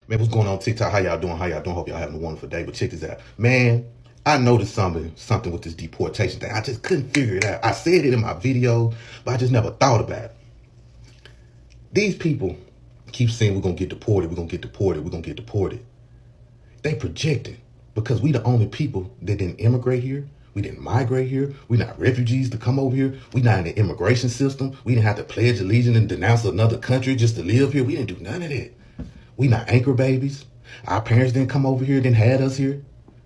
Man, what's going on TikTok? How y'all doing? How y'all doing? Hope y'all having a wonderful day. But check this out. Man, I noticed something with this deportation thing. I just couldn't figure it out. I said it in my video, but I just never thought about it. These people keep saying we're going to get deported, we're going to get deported, we're going to get deported. They projecting because we the only people that didn't immigrate here. We didn't migrate here. We're not refugees to come over here. We're not in the immigration system. We didn't have to pledge allegiance and denounce another country just to live here. We didn't do none of that. We not anchor babies. Our parents didn't come over here, didn't have us here.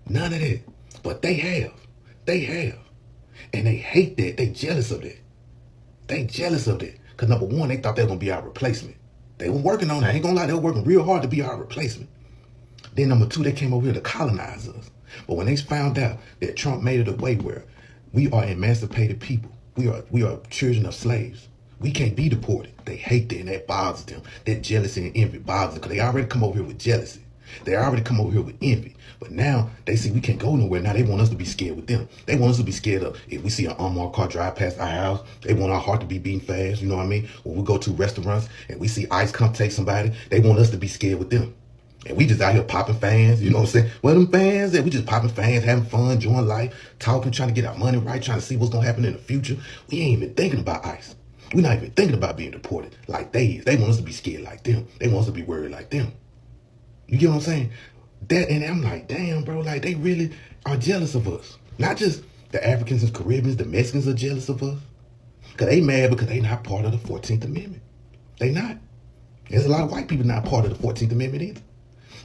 None of that. But they have. They have. And they hate that. They jealous of that. They jealous of that. Because number one, they thought they were going to be our replacement. They were working on that. I ain't going to lie. They were working real hard to be our replacement. Then number two, they came over here to colonize us. But when they found out that Trump made it a way where we are emancipated people, we are children of slaves, we can't be deported. They hate that and that bothers them. That jealousy and envy bothers them because they already come over here with jealousy. They already come over here with envy. But now they see we can't go nowhere. Now they want us to be scared with them. They want us to be scared of if we see an unmarked car drive past our house. They want our heart to be beating fast. You know what I mean? When we go to restaurants and we see ICE come take somebody, they want us to be scared with them. And we just out here popping fans, you know what I'm saying? Well, them fans, and we just popping fans, having fun, enjoying life, talking, trying to get our money right, trying to see what's going to happen in the future. We ain't even thinking about ICE. We're not even thinking about being deported like they is. They want us to be scared like them. They want us to be worried like them. You get what I'm saying? That, and I'm like, damn, bro, like they really are jealous of us. Not just the Africans and Caribbeans, the Mexicans are jealous of us. Because they mad because they not part of the 14th Amendment. They not. There's a lot of white people not part of the 14th Amendment either.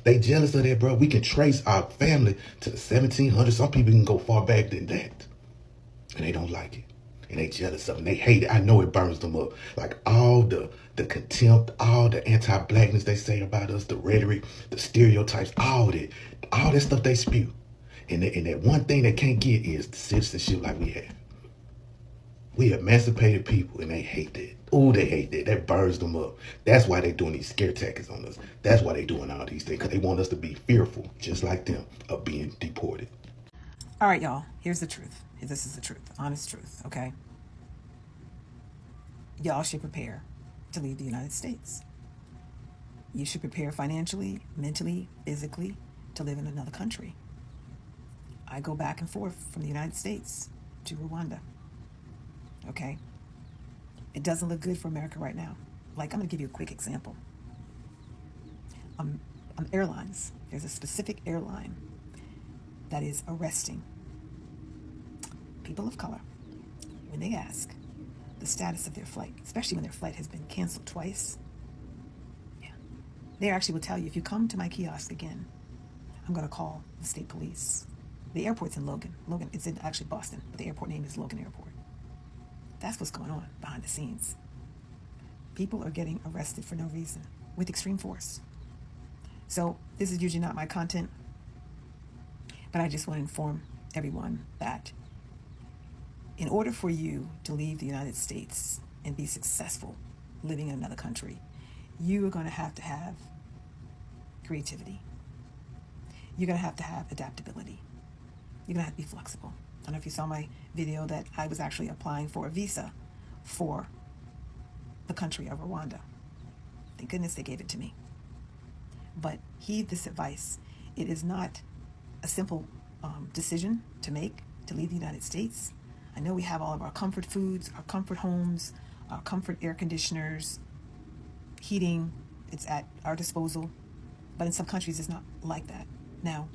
They jealous of that, bro. We can trace our family to the 1700s. Some people can go far back than that. And they don't like it. And they jealous of it. And they hate it. I know it burns them up. Like all the contempt, all the anti-blackness they say about us, the rhetoric, the stereotypes, all that stuff they spew. And that one thing they can't get is the citizenship like we have. We emancipated people, and they hate that. Oh, they hate that. That burns them up. That's why they doing these scare tactics on us. That's why they doing all these things, because they want us to be fearful, just like them, of being deported. All right, y'all. Here's the truth. This is the truth. Honest truth, okay? Y'all should prepare to leave the United States. You should prepare financially, mentally, physically to live in another country. I go back and forth from the United States to Rwanda. Okay? It doesn't look good for America right now. Like, I'm going to give you a quick example. Airlines. There's a specific airline that is arresting people of color when they ask the status of their flight, especially when their flight has been canceled twice. Yeah. They actually will tell you, if you come to my kiosk again, I'm going to call the state police. The airport's in Logan. It's in actually Boston, but the airport name is Logan Airport. That's what's going on behind the scenes. People are getting arrested for no reason with extreme force. So this is usually not my content, but I just want to inform everyone that in order for you to leave the United States and be successful living in another country, you are going to have creativity. You're going to have adaptability. You're going to have to be flexible. I don't know if you saw my video that I was actually applying for a visa for the country of Rwanda. Thank goodness they gave it to me. But heed this advice. It is not a simple decision to make to leave the United States. I know we have all of our comfort foods, our comfort homes, our comfort air conditioners, heating. It's at our disposal. But in some countries, it's not like that. Now,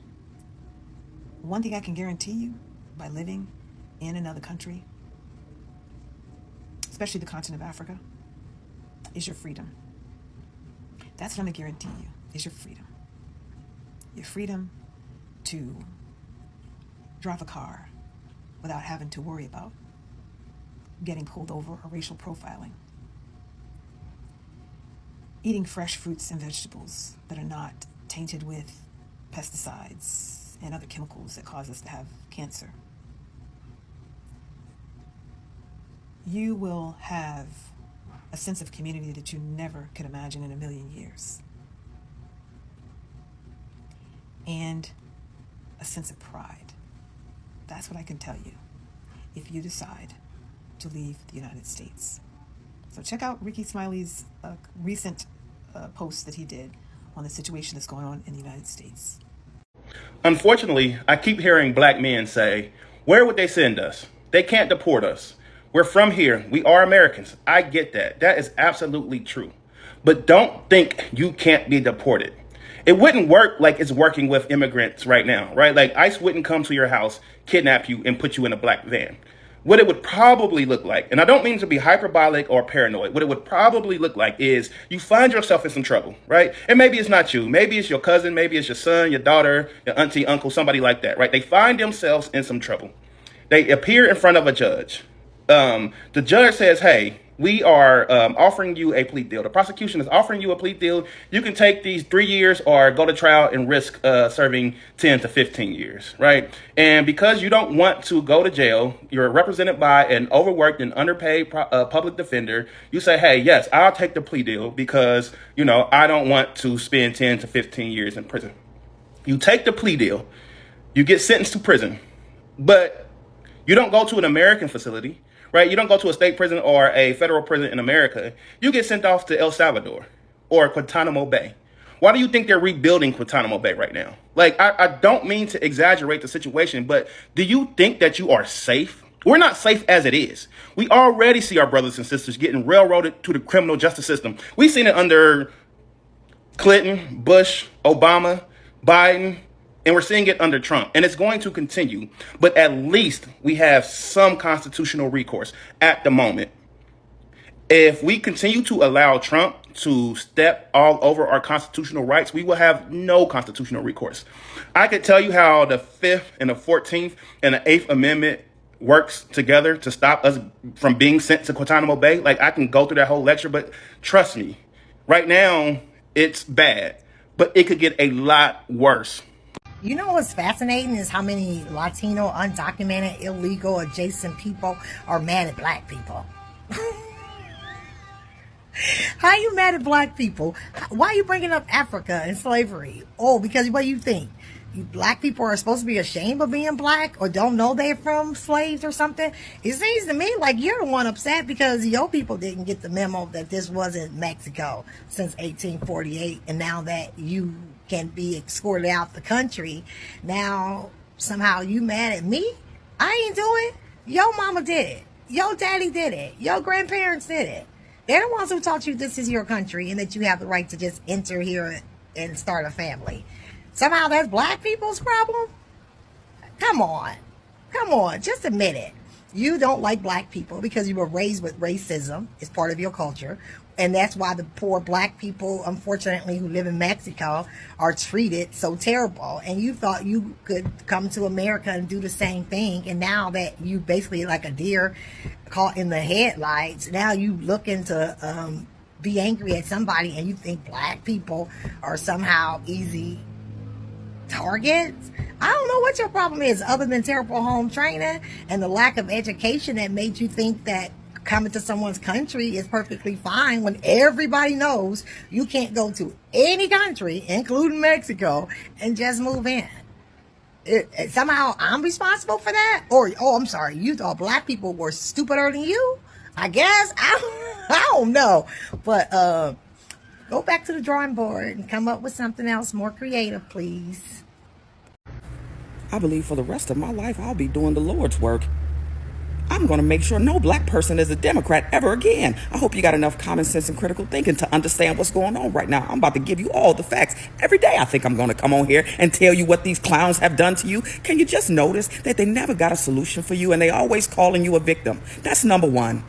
one thing I can guarantee you by living in another country, especially the continent of Africa, is your freedom. That's what I'm going to guarantee you, is your freedom. Your freedom to drive a car without having to worry about getting pulled over or racial profiling. Eating fresh fruits and vegetables that are not tainted with pesticides and other chemicals that cause us to have cancer. You will have a sense of community that you never could imagine in a million years. And a sense of pride. That's what I can tell you if you decide to leave the United States. So check out Ricky Smiley's recent post that he did on the situation that's going on in the United States. Unfortunately, I keep hearing black men say, where would they send us? They can't deport us. We're from here. We are Americans. I get that. That is absolutely true. But don't think you can't be deported. It wouldn't work like it's working with immigrants right now, right? Like ICE wouldn't come to your house, kidnap you, and put you in a black van. What it would probably look like, and I don't mean to be hyperbolic or paranoid, what it would probably look like is you find yourself in some trouble, right? And maybe it's not you. Maybe it's your cousin. Maybe it's your son, your daughter, your auntie, uncle, somebody like that, right? They find themselves in some trouble. They appear in front of a judge. The judge says, hey, we are offering you a plea deal. The prosecution is offering you a plea deal. You can take these 3 years or go to trial and risk serving 10 to 15 years, right? And because you don't want to go to jail, you're represented by an overworked and underpaid public defender. You say, hey, yes, I'll take the plea deal because, you know, I don't want to spend 10 to 15 years in prison. You take the plea deal. You get sentenced to prison, but you don't go to an American facility. Right? You don't go to a state prison or a federal prison in America. You get sent off to El Salvador or Guantanamo Bay. Why do you think they're rebuilding Guantanamo Bay right now? Like, I don't mean to exaggerate the situation, but do you think that you are safe? We're not safe as it is. We already see our brothers and sisters getting railroaded to the criminal justice system. We've seen it under Clinton, Bush, Obama, Biden, and we're seeing it under Trump, and it's going to continue. But at least we have some constitutional recourse at the moment. If we continue to allow Trump to step all over our constitutional rights, we will have no constitutional recourse. I could tell you how the 5th and the 14th and the 8th Amendment works together to stop us from being sent to Guantanamo Bay. Like, I can go through that whole lecture, but trust me, right now it's bad, but it could get a lot worse. You know what's fascinating is how many Latino, undocumented, illegal, adjacent people are mad at black people. How are you mad at black people? Why are you bringing up Africa and slavery? Oh, because what do you think? Black people are supposed to be ashamed of being black or don't know they're from slaves or something? It seems to me like you're the one upset because your people didn't get the memo that this wasn't Mexico since 1848, and now that you can be escorted out the country, now somehow you mad at me? I ain't do it. Your mama did it. Your daddy did it. Your grandparents did it. They're the ones who taught you this is your country and that you have the right to just enter here and start a family. Somehow that's black people's problem? Come on. Come on. Just admit it. You don't like black people because you were raised with racism. It's part of your culture. And that's why the poor black people, unfortunately, who live in Mexico are treated so terrible. And you thought you could come to America and do the same thing. And now that you basically like a deer caught in the headlights, now you looking to be angry at somebody and you think black people are somehow easy targets. I don't know what your problem is other than terrible home training and the lack of education that made you think that coming to someone's country is perfectly fine when everybody knows you can't go to any country, including Mexico, and just move in. Somehow I'm responsible for that? Or, oh, I'm sorry, you thought black people were stupider than you? I guess. I don't know. But go back to the drawing board and come up with something else more creative, please. I believe for the rest of my life, I'll be doing the Lord's work. I'm going to make sure no black person is a Democrat ever again. I hope you got enough common sense and critical thinking to understand what's going on right now. I'm about to give you all the facts. Every day I think I'm going to come on here and tell you what these clowns have done to you. Can you just notice that they never got a solution for you and they always calling you a victim? That's number one.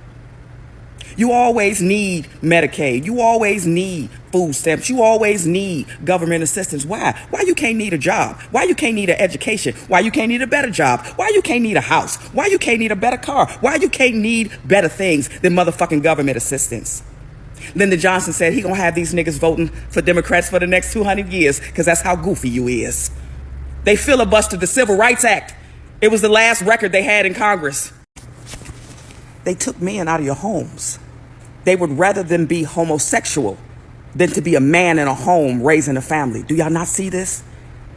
You always need Medicaid. You always need food stamps. You always need government assistance. Why? Why you can't need a job? Why you can't need an education? Why you can't need a better job? Why you can't need a house? Why you can't need a better car? Why you can't need better things than motherfucking government assistance? Lyndon Johnson said he gonna have these niggas voting for Democrats for the next 200 years because that's how goofy you is. They filibustered the Civil Rights Act. It was the last record they had in Congress. They took men out of your homes. They would rather than be homosexual than to be a man in a home raising a family. Do y'all not see this?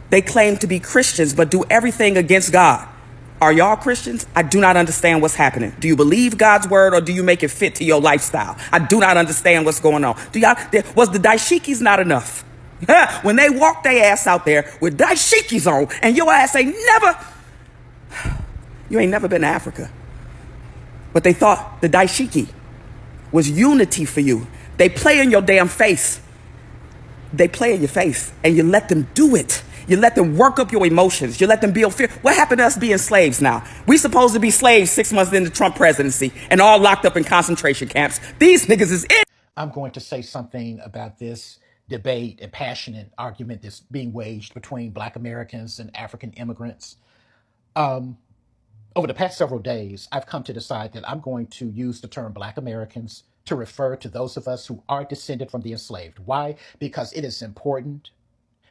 They claim to be Christians, but do everything against God. Are y'all Christians? I do not understand what's happening. Do you believe God's word or do you make it fit to your lifestyle? I do not understand what's going on. Was the dashikis not enough? When they walk their ass out there with dashikis on and your ass ain't never been to Africa. But they thought the dashiki was unity for you. They play in your damn face. They play in your face and you let them do it. You let them work up your emotions. You let them build fear. What happened to us being slaves now? We supposed to be slaves 6 months into the Trump presidency and all locked up in concentration camps. These niggas is it. I'm going to say something about this debate and passionate argument that's being waged between Black Americans and African immigrants. Over the past several days, I've come to decide that I'm going to use the term Black Americans to refer to those of us who are descended from the enslaved. Why? Because it is important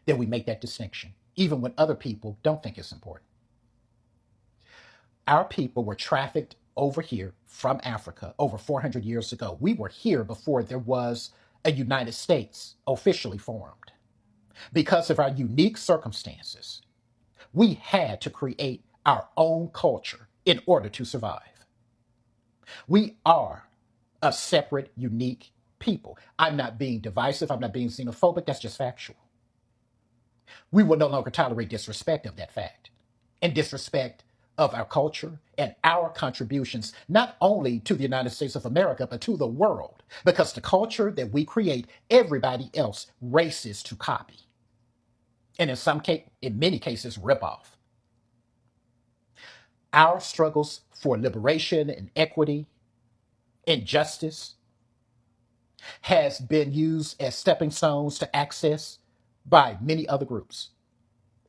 that we make that distinction, even when other people don't think it's important. Our people were trafficked over here from Africa over 400 years ago. We were here before there was a United States officially formed. Because of our unique circumstances, we had to create our own culture in order to survive. We are a separate, unique people. I'm not being divisive. I'm not being xenophobic. That's just factual. We will no longer tolerate disrespect of that fact and disrespect of our culture and our contributions, not only to the United States of America, but to the world. Because the culture that we create, everybody else races to copy. And in many cases, rip off. Our struggles for liberation and equity and justice has been used as stepping stones to access by many other groups.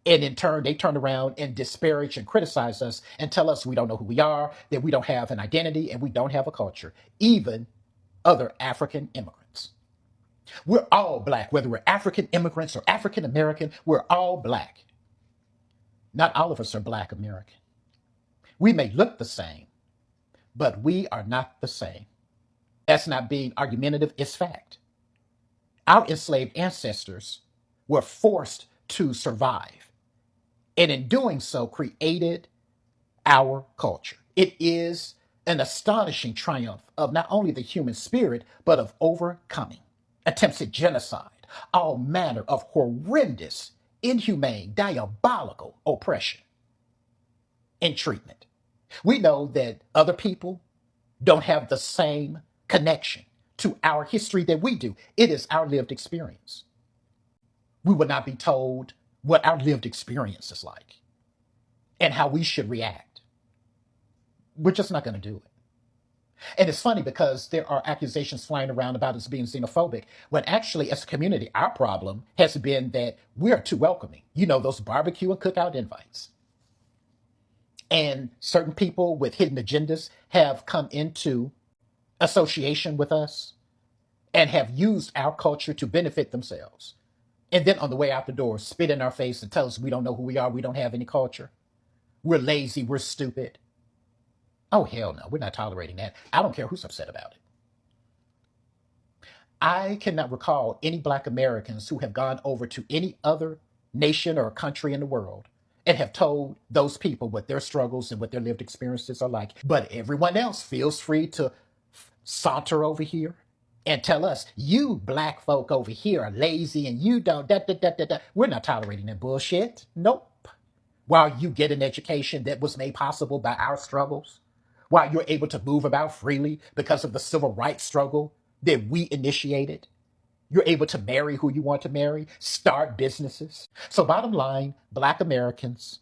And in turn, they turn around and disparage and criticize us and tell us we don't know who we are, that we don't have an identity, and we don't have a culture, even other African immigrants. We're all Black, whether we're African immigrants or African American, we're all Black. Not all of us are Black American. We may look the same, but we are not the same. That's not being argumentative, it's fact. Our enslaved ancestors were forced to survive, and in doing so, created our culture. It is an astonishing triumph of not only the human spirit, but of overcoming attempts at genocide, all manner of horrendous, inhumane, diabolical oppression and treatment. We know that other people don't have the same connection to our history that we do. It is our lived experience. We will not be told what our lived experience is like and how we should react. We're just not going to do it. And it's funny because there are accusations flying around about us being xenophobic, when actually, as a community, our problem has been that we're too welcoming. You know, those barbecue and cookout invites. And certain people with hidden agendas have come into association with us and have used our culture to benefit themselves. And then on the way out the door, spit in our face and tell us we don't know who we are, we don't have any culture. We're lazy, we're stupid. Oh, hell no, we're not tolerating that. I don't care who's upset about it. I cannot recall any Black Americans who have gone over to any other nation or country in the world and have told those people what their struggles and what their lived experiences are like. But everyone else feels free to saunter over here and tell us, you Black folk over here are lazy and you don't, We're not tolerating that bullshit. Nope. While you get an education that was made possible by our struggles, while you're able to move about freely because of the civil rights struggle that we initiated, you're able to marry who you want to marry, start businesses. So bottom line, Black Americans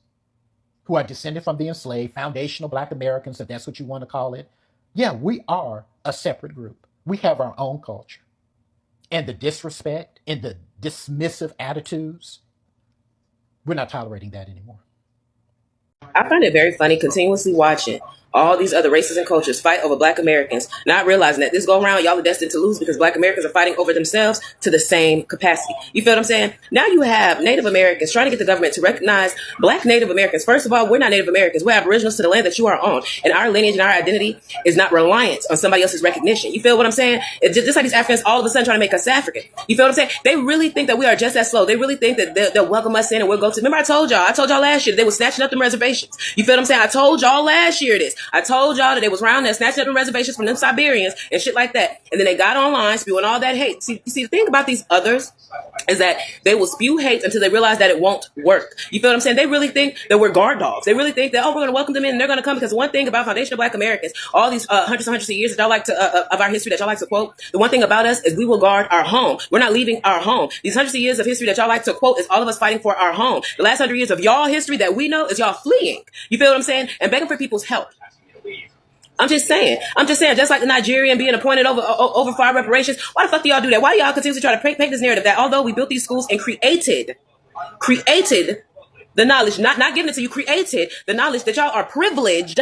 who are descended from the enslaved, foundational Black Americans, if that's what you want to call it, yeah, we are a separate group. We have our own culture. And the disrespect and the dismissive attitudes, we're not tolerating that anymore. I find it very funny continuously watching all these other races and cultures fight over Black Americans, not realizing that this go around, y'all are destined to lose because Black Americans are fighting over themselves to the same capacity. You feel what I'm saying? Now you have Native Americans trying to get the government to recognize Black Native Americans. First of all, we're not Native Americans. We're Aboriginals to the land that you are on. And our lineage and our identity is not reliant on somebody else's recognition. You feel what I'm saying? It's just like these Africans all of a sudden trying to make us African. You feel what I'm saying? They really think that we are just as slow. They really think that they'll welcome us in and we'll go to. Remember I told y'all last year they were snatching up them reservations. You feel what I'm saying? I told y'all last year this. I told y'all that they was around there snatching up the reservations from them Siberians and shit like that. And then they got online spewing all that hate. See, the thing about these others is that they will spew hate until they realize that it won't work. You feel what I'm saying? They really think that we're guard dogs. They really think that, we're going to welcome them in and they're going to come, because one thing about foundational Black Americans, all these hundreds and hundreds of years that y'all like to, of our history that y'all like to quote, the one thing about us is we will guard our home. We're not leaving our home. These hundreds of years of history that y'all like to quote is all of us fighting for our home. The last 100 years of y'all history that we know is y'all fleeing. You feel what I'm saying? And begging for people's help. I'm just saying, just like the Nigerian being appointed over for our reparations, why the fuck do y'all do that? Why do y'all continue to try to paint this narrative that although we built these schools and created the knowledge, not giving it to you, created the knowledge that y'all are privileged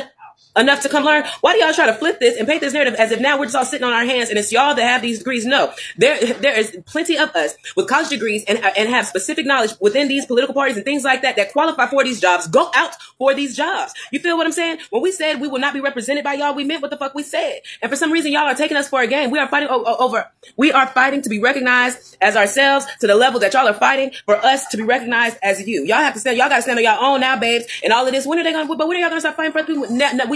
enough to come learn? Why do y'all try to flip this and paint this narrative as if now we're just all sitting on our hands and it's y'all that have these degrees? No, there is plenty of us with college degrees and have specific knowledge within these political parties and things like that that qualify for these jobs. Go out for these jobs. You feel what I'm saying? When we said we will not be represented by y'all, we meant what the fuck we said. And for some reason, y'all are taking us for a game. We are fighting we are fighting to be recognized as ourselves to the level that y'all are fighting for us to be recognized as you. Y'all have to stand. Y'all got to stand on your own now, babes. And all of this. When are y'all gonna stop fighting for other people?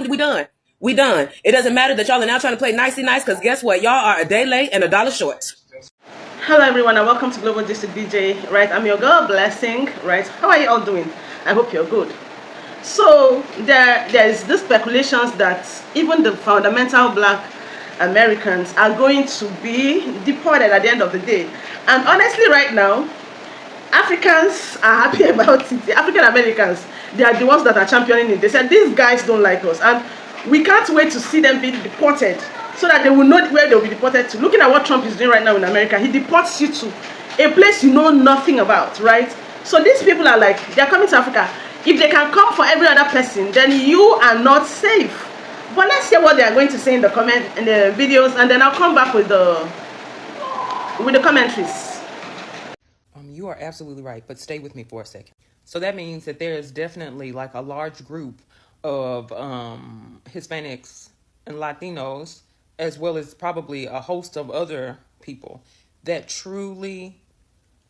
We done. We done. It doesn't matter that y'all are now trying to play nicey nice, because guess what? Y'all are a day late and $1 short. Hello everyone and welcome to Global District DJ. Right, I'm your girl Blessing. Right, how are you all doing? I hope you're good. So there's this speculations that even the fundamental Black Americans are going to be deported at the end of the day. And honestly, right now, Africans are happy about it. The African Americans, they are the ones that are championing it. They said these guys don't like us, and we can't wait to see them being deported so that they will know where they'll be deported to. Looking at what Trump is doing right now in America, he deports you to a place you know nothing about, right? So these people are like, they're coming to Africa. If they can come for every other person, then you are not safe. But let's hear what they are going to say in the videos, and then I'll come back with the commentaries. You are absolutely right, but stay with me for a second. So that means that there is definitely like a large group of Hispanics and Latinos, as well as probably a host of other people that truly,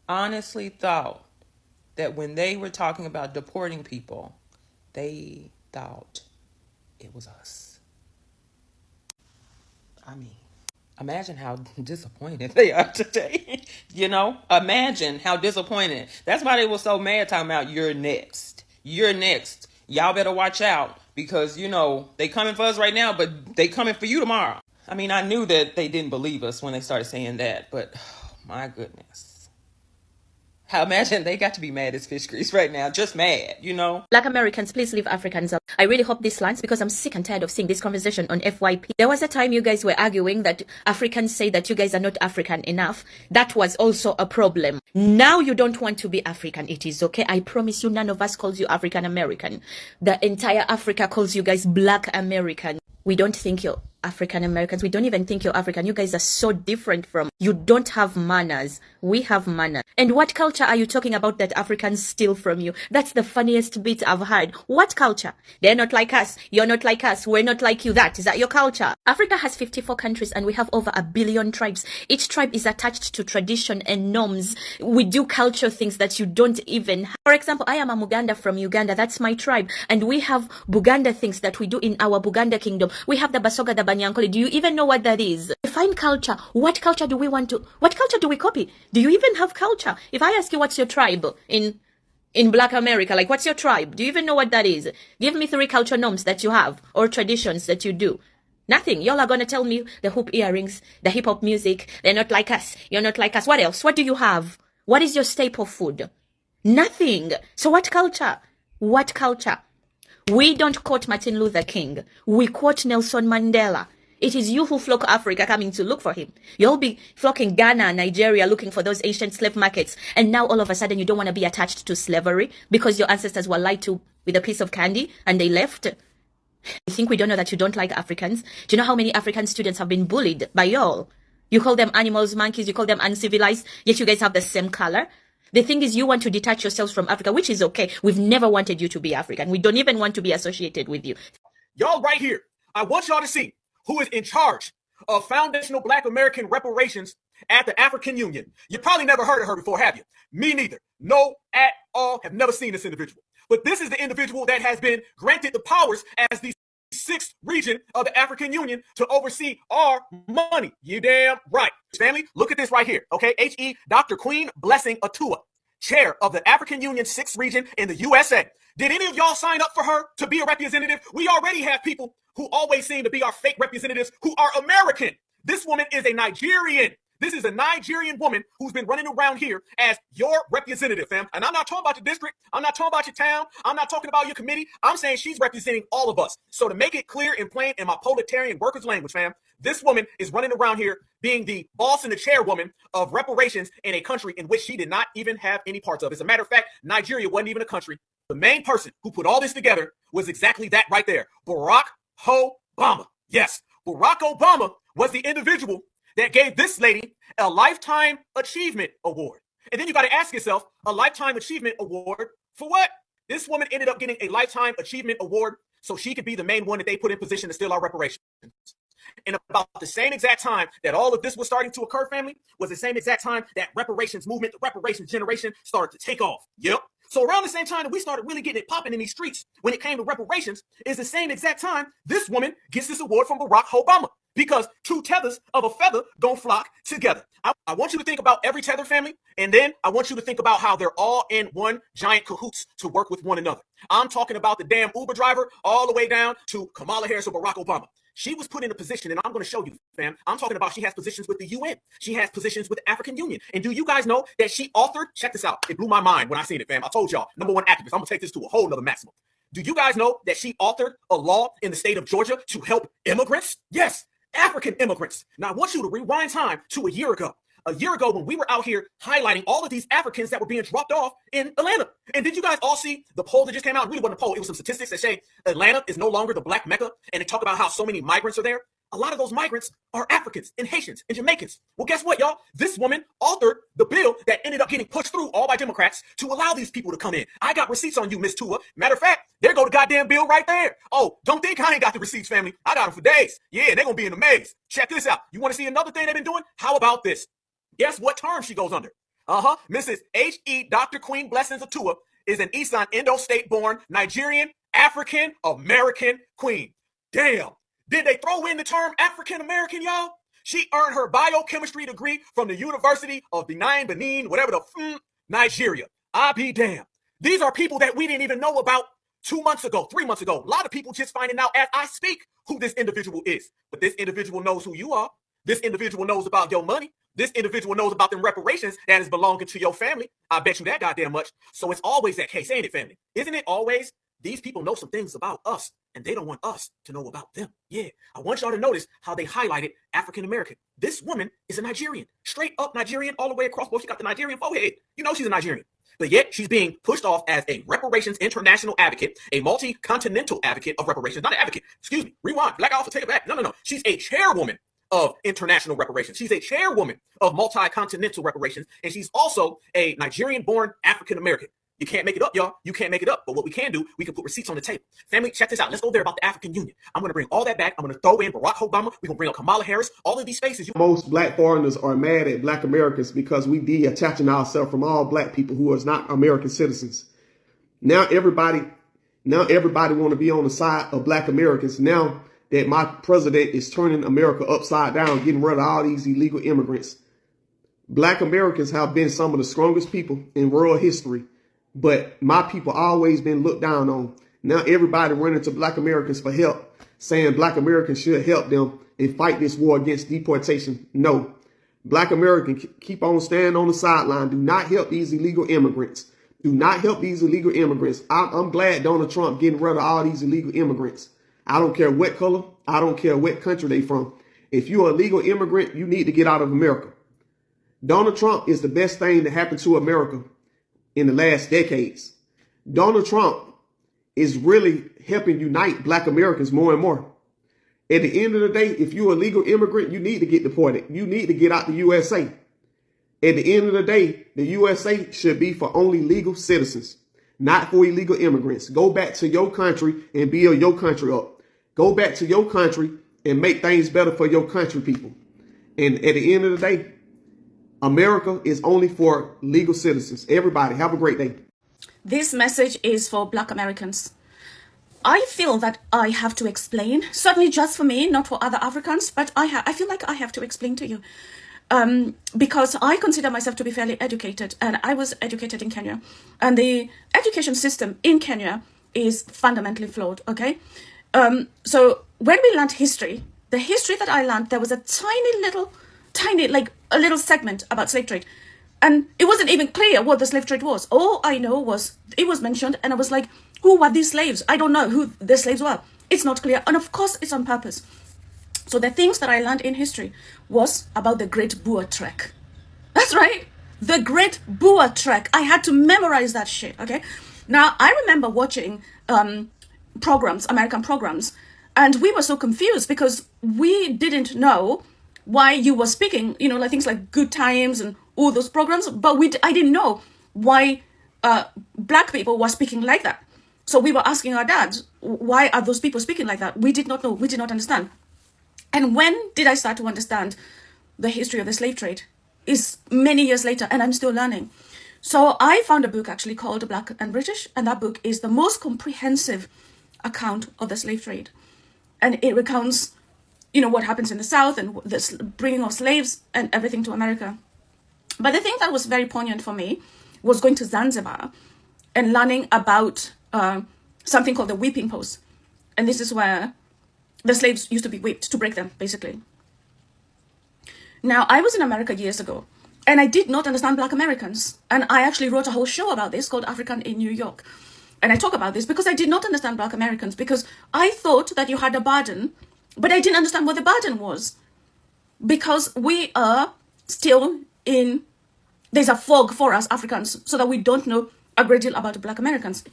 honestly thought that when they were talking about deporting people, they thought it was us. I mean, imagine how disappointed they are today. Imagine how disappointed. That's why they were so mad talking about you're next. You're next. Y'all better watch out because, they coming for us right now, but they coming for you tomorrow. I mean, I knew that they didn't believe us when they started saying that, but my goodness. Imagine they got to be mad as fish grease right now, just mad, Black Americans, please leave Africans out. I really hope this lands because I'm sick and tired of seeing this conversation on FYP. There was a time you guys were arguing that Africans say that you guys are not African enough. That was also a problem. Now you don't want to be African. It is okay. I promise you, none of us calls you African American. The entire Africa calls you guys Black American. We don't think you're African Americans. We don't even think you're African. You guys are so different from. You don't have manners. We have manners. And what culture are you talking about that Africans steal from you? That's the funniest bit I've heard. What culture? They're not like us. You're not like us. We're not like you. Is that your culture? Africa has 54 countries and we have over 1 billion tribes. Each tribe is attached to tradition and norms. We do culture things that you don't even have. For example, I am a Muganda from Uganda. That's my tribe. And we have Buganda things that we do in our Buganda kingdom. We have the Basoga, the Banyankole. Do you even know what that is? Define culture. What culture do we copy? Do you even have culture? If I ask you what's your tribe in Black America, like what's your tribe? Do you even know what that is? Give me 3 culture norms that you have or traditions that you do. Nothing. Y'all are going to tell me the hoop earrings, the hip hop music. They're not like us. You're not like us. What else? What do you have? What is your staple food? Nothing. So what culture? What culture? We don't quote Martin Luther King. We quote Nelson Mandela. It is you who flock Africa coming to look for him. You'll be flocking Ghana, Nigeria, looking for those ancient slave markets. And now all of a sudden you don't want to be attached to slavery because your ancestors were lied to with a piece of candy and they left. You think we don't know that you don't like Africans? Do you know how many African students have been bullied by y'all? You call them animals, monkeys, you call them uncivilized, yet you guys have the same color. The thing is, you want to detach yourselves from Africa, which is okay. We've never wanted you to be African. We don't even want to be associated with you. Y'all right here, I want y'all to see who is in charge of foundational Black American reparations at the African Union. You probably never heard of her before, have you? Me neither. No, at all, have never seen this individual. But this is the individual that has been granted the powers as the sixth region of the African Union to oversee our money. You damn right. Family, look at this right here, okay? H.E. Dr. Queen Blessing Atua, chair of the African Union 6th region in the USA. Did any of y'all sign up for her to be a representative? We already have people who always seem to be our fake representatives who are American. This woman is a Nigerian. This is a Nigerian woman who's been running around here as your representative, fam. And I'm not talking about your district. I'm not talking about your town. I'm not talking about your committee. I'm saying she's representing all of us. So to make it clear and plain in my proletarian workers language, fam, this woman is running around here being the boss and the chairwoman of reparations in a country in which she did not even have any parts of. As a matter of fact, Nigeria wasn't even a country. The main person who put all this together was exactly that right there, Barack Obama. Yes, Barack Obama was the individual that gave this lady a Lifetime Achievement Award. And then you got to ask yourself, a Lifetime Achievement Award for what? This woman ended up getting a Lifetime Achievement Award so she could be the main one that they put in position to steal our reparations. And about the same exact time that all of this was starting to occur, family, was the same exact time that reparations movement, the reparations generation started to take off. Yep. So around the same time that we started really getting it popping in these streets when it came to reparations is the same exact time this woman gets this award from Barack Obama. Because two tethers of a feather don't flock together. I want you to think about every tether, family, and then I want you to think about how they're all in one giant cahoots to work with one another. I'm talking about the damn Uber driver all the way down to Kamala Harris or Barack Obama. She was put in a position, and I'm going to show you, fam. I'm talking about she has positions with the UN. She has positions with the African Union. And do you guys know that she authored, check this out, it blew my mind when I seen it, fam. I told y'all, #1 activist. I'm going to take this to a whole nother maximum. Do you guys know that she authored a law in the state of Georgia to help immigrants? Yes. African immigrants. Now, I want you to rewind time to a year ago. A year ago when we were out here highlighting all of these Africans that were being dropped off in Atlanta. And did you guys all see the poll that just came out? It really wasn't a poll. It was some statistics that say Atlanta is no longer the Black Mecca. And they talk about how so many migrants are there. A lot of those migrants are Africans and Haitians and Jamaicans. Well, guess what, y'all? This woman authored the bill that ended up getting pushed through all by Democrats to allow these people to come in. I got receipts on you, Miss Tua. Matter of fact, there go the goddamn bill right there. Oh, don't think I ain't got the receipts, family. I got them for days. Yeah, they're going to be in a maze. Check this out. You want to see another thing they've been doing? How about this? Guess what term she goes under? Mrs. H.E. Dr. Queen Blessings Atua is an Isan Indo-State born Nigerian African-American queen. Damn. Did they throw in the term African-American, y'all? She earned her biochemistry degree from the University of Benin, whatever the Nigeria. I be damned. These are people that we didn't even know about 2 months ago, 3 months ago. A lot of people just finding out as I speak who this individual is. But this individual knows who you are. This individual knows about your money. This individual knows about them reparations that is belonging to your family. I bet you that goddamn much. So it's always that case, ain't it, family? Isn't it always? These people know some things about us, and they don't want us to know about them. Yeah, I want y'all to notice how they highlighted African American. This woman is a Nigerian, straight up Nigerian, all the way across. Well, she got the Nigerian forehead. You know she's a Nigerian. But yet she's being pushed off as a reparations international advocate, a multi-continental advocate of reparations. Not an advocate, excuse me, rewind, Black Alpha, take it back. No. She's a chairwoman of international reparations. She's a chairwoman of multi-continental reparations, and she's also a Nigerian-born African American. You can't make it up, y'all. You can't make it up. But what we can do, we can put receipts on the table. Family, check this out. Let's go there about the African Union. I'm going to bring all that back. I'm going to throw in Barack Obama. We're going to bring up Kamala Harris. All of these faces. Most black foreigners are mad at Black Americans because we detaching ourselves from all black people who are not American citizens. Now everybody want to be on the side of Black Americans. Now that my president is turning America upside down, getting rid of all these illegal immigrants. Black Americans have been some of the strongest people in world history. But my people always been looked down on. Now everybody running to Black Americans for help, saying Black Americans should help them and fight this war against deportation. No, Black Americans keep on standing on the sideline. Do not help these illegal immigrants. Do not help these illegal immigrants. I'm glad Donald Trump getting rid of all these illegal immigrants. I don't care what color. I don't care what country they from. If you're a legal immigrant, you need to get out of America. Donald Trump is the best thing that happened to America in the last decades. Donald Trump is really helping unite Black Americans more and more. At the end of the day, if you're a legal immigrant, you need to get deported. You need to get out the USA. At the end of the day, the USA should be for only legal citizens, not for illegal immigrants. Go back to your country and build your country up. Go back to your country and make things better for your country people. And at the end of the day, America is only for legal citizens. Everybody, have a great day. This message is for Black Americans. I feel that I have to explain, certainly just for me, not for other Africans, but I feel like I have to explain to you. Because I consider myself to be fairly educated, and I was educated in Kenya. And the education system in Kenya is fundamentally flawed, okay? So when we learned history, the history that I learned, there was a tiny, like a little segment about slave trade. And it wasn't even clear what the slave trade was. All I know was it was mentioned, and I was like, who were these slaves? I don't know who the slaves were. It's not clear. And of course, it's on purpose. So the things that I learned in history was about the Great Boer Trek. That's right. The Great Boer Trek. I had to memorize that shit, okay? Now, I remember watching programs, American programs, and we were so confused because we didn't know why you were speaking, you know, like things like Good Times and all those programs, but I didn't know why black people were speaking like that. So we were asking our dads, why are those people speaking like that? We did not know. We did not understand. And when did I start to understand the history of the slave trade? Is many years later, and I'm still learning. So I found a book actually called Black and British, and that book is the most comprehensive account of the slave trade. And it recounts, you know, what happens in the South and the bringing of slaves and everything to America. But the thing that was very poignant for me was going to Zanzibar and learning about something called the whipping post. And this is where the slaves used to be whipped to break them, basically. Now, I was in America years ago, and I did not understand Black Americans. And I actually wrote a whole show about this called African in New York. And I talk about this because I did not understand Black Americans, because I thought that you had a burden, but I didn't understand what the burden was. Because we are still there's a fog for us Africans, so that we don't know a great deal about Black Americans.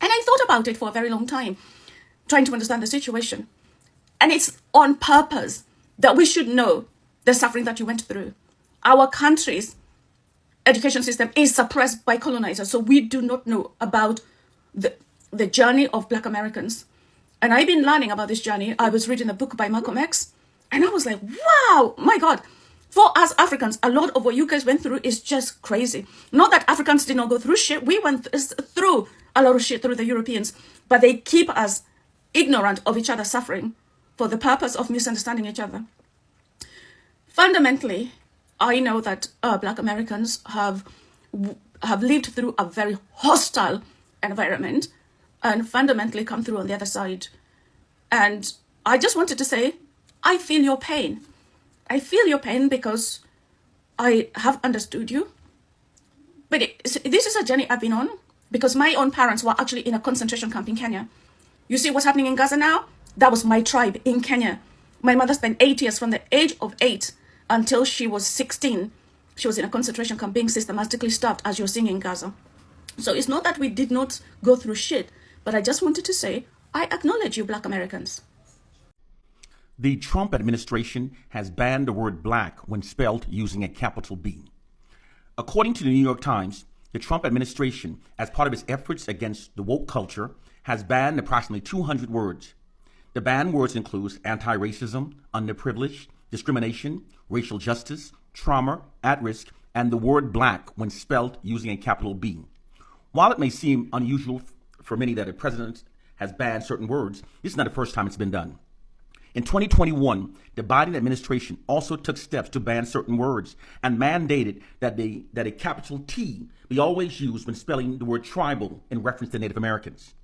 And I thought about it for a very long time, trying to understand the situation. And it's on purpose that we should know the suffering that you went through. Our country's education system is suppressed by colonizers, so we do not know about the journey of Black Americans. And I've been learning about this journey. I was reading a book by Malcolm X, and I was like, wow, my God. For us Africans, a lot of what you guys went through is just crazy. Not that Africans did not go through shit. We went through a lot of shit through the Europeans, but they keep us ignorant of each other's suffering for the purpose of misunderstanding each other. Fundamentally, I know that Black Americans have lived through a very hostile environment and fundamentally come through on the other side. And I just wanted to say, I feel your pain. I feel your pain because I have understood you. But this is a journey I've been on because my own parents were actually in a concentration camp in Kenya. You see what's happening in Gaza now? That was my tribe in Kenya. My mother spent 8 years from the age of 8 until she was 16. She was in a concentration camp being systematically starved, as you're seeing in Gaza. So it's not that we did not go through shit, but I just wanted to say, I acknowledge you, Black Americans. The Trump administration has banned the word black when spelled using a capital B. According to the New York Times, the Trump administration, as part of its efforts against the woke culture, has banned approximately 200 words. The banned words include anti-racism, underprivileged, discrimination, racial justice, trauma, at-risk, and the word black when spelled using a capital B. While it may seem unusual for many that a president has banned certain words, this is not the first time it's been done. In 2021, the Biden administration also took steps to ban certain words and mandated that a capital T be always used when spelling the word tribal in reference to Native Americans.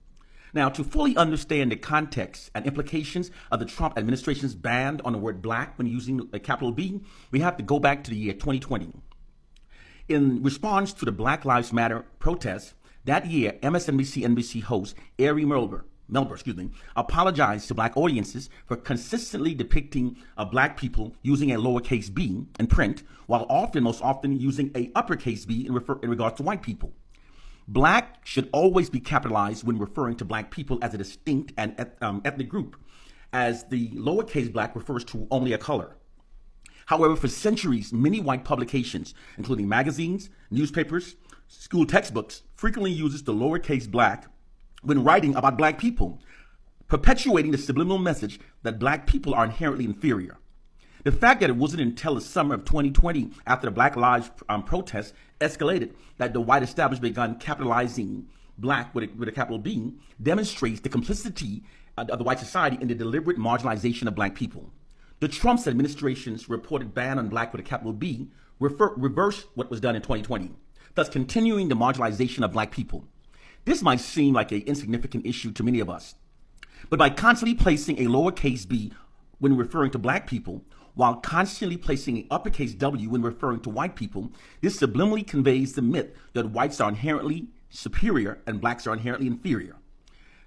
Now, to fully understand the context and implications of the Trump administration's ban on the word black when using a capital B, we have to go back to the year 2020. In response to the Black Lives Matter protests, that year, MSNBC-NBC host Ari Melber apologized to black audiences for consistently depicting black people using a lowercase b in print, while most often using a uppercase b in regards to white people. Black should always be capitalized when referring to black people as a distinct and ethnic group, as the lowercase black refers to only a color. However, for centuries, many white publications, including magazines, newspapers, school textbooks, frequently uses the lowercase black when writing about black people, perpetuating the subliminal message that black people are inherently inferior. The fact that it wasn't until the summer of 2020, after the Black Lives protests escalated, that the white establishment began capitalizing black with a capital B, demonstrates the complicity of the white society in the deliberate marginalization of black people. The Trump administration's reported ban on black with a capital B reversed what was done in 2020, thus continuing the marginalization of black people. This might seem like an insignificant issue to many of us, but by constantly placing a lowercase b when referring to black people, while constantly placing an uppercase W when referring to white people, this subliminally conveys the myth that whites are inherently superior and blacks are inherently inferior.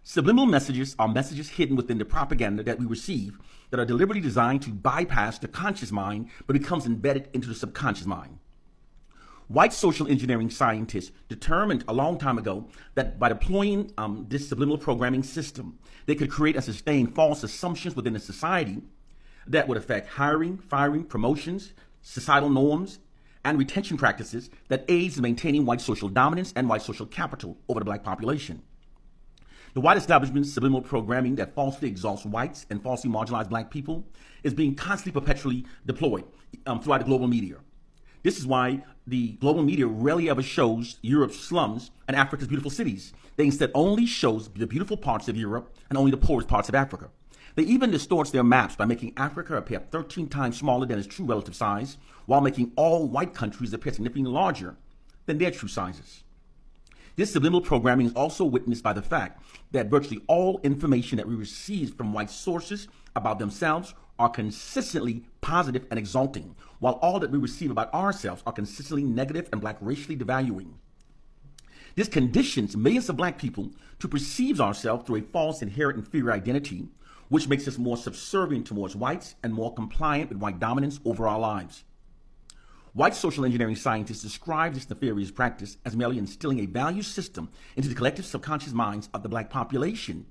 Subliminal messages are messages hidden within the propaganda that we receive that are deliberately designed to bypass the conscious mind but becomes embedded into the subconscious mind. White social engineering scientists determined a long time ago that by deploying this subliminal programming system, they could create and sustain false assumptions within a society that would affect hiring, firing, promotions, societal norms, and retention practices that aids in maintaining white social dominance and white social capital over the black population. The white establishment's subliminal programming that falsely exalts whites and falsely marginalizes black people is being constantly perpetually deployed throughout the global media. This is why the global media rarely ever shows Europe's slums and Africa's beautiful cities. They instead only shows the beautiful parts of Europe and only the poorest parts of Africa. They even distorts their maps by making Africa appear 13 times smaller than its true relative size, while making all white countries appear significantly larger than their true sizes. This subliminal programming is also witnessed by the fact that virtually all information that we receive from white sources about themselves are consistently positive and exalting, while all that we receive about ourselves are consistently negative and black racially devaluing. This conditions millions of black people to perceive ourselves through a false inherent inferior identity, which makes us more subservient towards whites and more compliant with white dominance over our lives. White social engineering scientists describe this nefarious practice as merely instilling a value system into the collective subconscious minds of the black population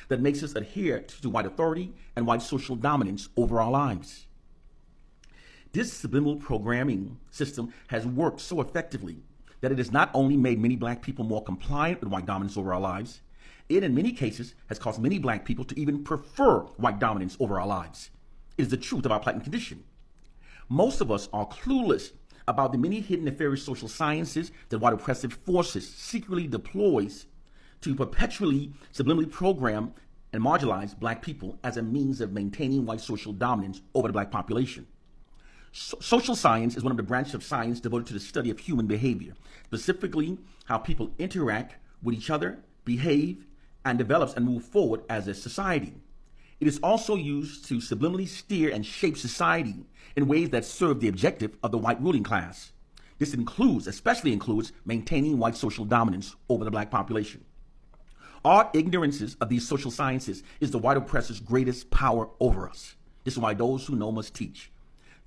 that makes us adhere to white authority and white social dominance over our lives. This subliminal programming system has worked so effectively that it has not only made many black people more compliant with white dominance over our lives, it in many cases has caused many black people to even prefer white dominance over our lives. It is the truth of our plight and condition. Most of us are clueless about the many hidden nefarious social sciences that white oppressive forces secretly deploys to perpetually subliminally program and marginalize black people as a means of maintaining white social dominance over the black population. Social science is one of the branches of science devoted to the study of human behavior, specifically how people interact with each other, behave, and develops and move forward as a society. It is also used to subliminally steer and shape society in ways that serve the objective of the white ruling class. This especially includes maintaining white social dominance over the black population. Our ignorances of these social sciences is the white oppressor's greatest power over us. This is why those who know must teach.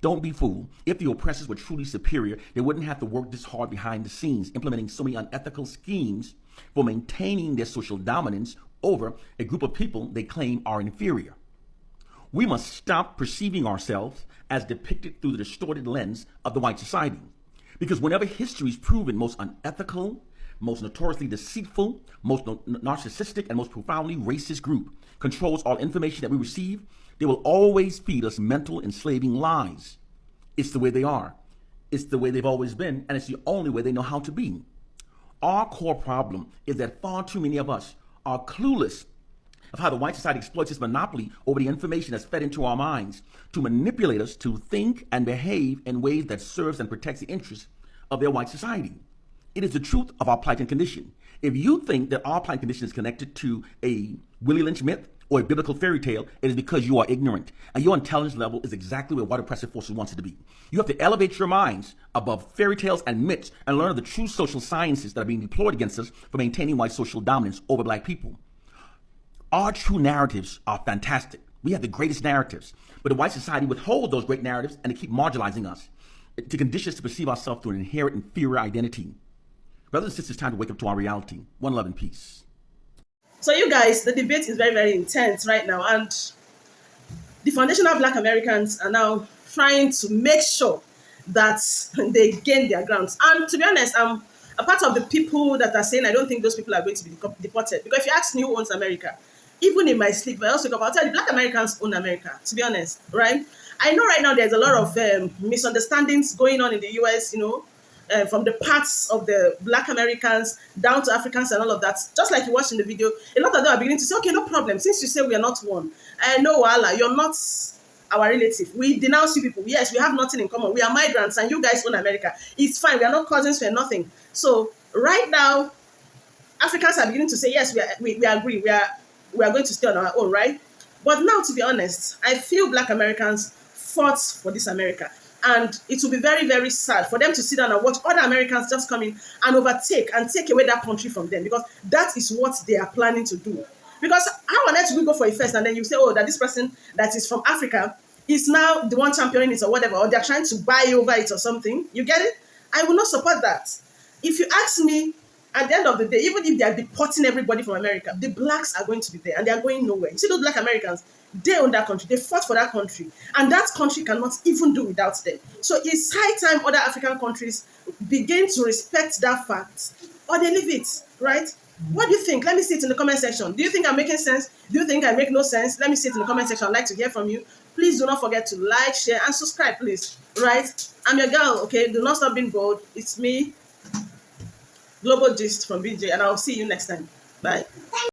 Don't be fooled. If the oppressors were truly superior, they wouldn't have to work this hard behind the scenes, implementing so many unethical schemes for maintaining their social dominance over a group of people they claim are inferior. We must stop perceiving ourselves as depicted through the distorted lens of the white society. Because whenever history is proven most unethical, most notoriously deceitful, most narcissistic, and most profoundly racist group controls all information that we receive, they will always feed us mental enslaving lies. It's the way they are. It's the way they've always been, and it's the only way they know how to be. Our core problem is that far too many of us are clueless of how the white society exploits its monopoly over the information that's fed into our minds to manipulate us to think and behave in ways that serves and protects the interests of their white society. It is the truth of our plight and condition. If you think that our plight and condition is connected to a Willie Lynch myth or a biblical fairy tale, it is because you are ignorant, and your intelligence level is exactly where white oppressive forces wants it to be. You have to elevate your minds above fairy tales and myths and learn of the true social sciences that are being deployed against us for maintaining white social dominance over black people. Our true narratives are fantastic. We have the greatest narratives, but the white society withholds those great narratives and they keep marginalizing us to condition us to perceive ourselves through an inherent inferior identity. Brothers and sisters, it's time to wake up to our reality. One love and peace. So you guys, the debate is very, very intense right now, and the foundational Black Americans are now trying to make sure that they gain their grounds. And to be honest, I'm a part of the people that are saying I don't think those people are going to be deported. Because if you ask me who owns America, even in my sleep, I also go, I'll tell you, Black Americans own America, to be honest, right? I know right now there's a lot of misunderstandings going on in the US, from the parts of the Black Americans down to Africans and all of that. Just like you watched in the video, a lot of them are beginning to say, okay, no problem. Since you say we are not one, no, Allah, you're not our relative. We denounce you people. Yes, we have nothing in common. We are migrants and you guys own America. It's fine. We are not cousins. We are nothing. So right now, Africans are beginning to say, yes, we agree. We are going to stay on our own, right? But now, to be honest, I feel Black Americans fought for this America. And it will be very, very sad for them to sit down and watch other Americans just come in and overtake and take away that country from them, because that is what they are planning to do. Because how on earth do we go for a first and then you say, oh, that this person that is from Africa is now the one championing it or whatever, or they're trying to buy over it or something? You get it? I will not support that. If you ask me, at the end of the day, even if they are deporting everybody from America, the blacks are going to be there and they are going nowhere. You see those Black Americans, they own that country. They fought for that country. And that country cannot even do without them. So it's high time other African countries begin to respect that fact, or they leave it, right? What do you think? Let me see it in the comment section. Do you think I'm making sense? Do you think I make no sense? Let me see it in the comment section. I'd like to hear from you. Please do not forget to like, share, and subscribe, please. Right? I'm your girl, okay? Do not stop being bold. It's me, Global Gist from BJ, and I'll see you next time. Bye.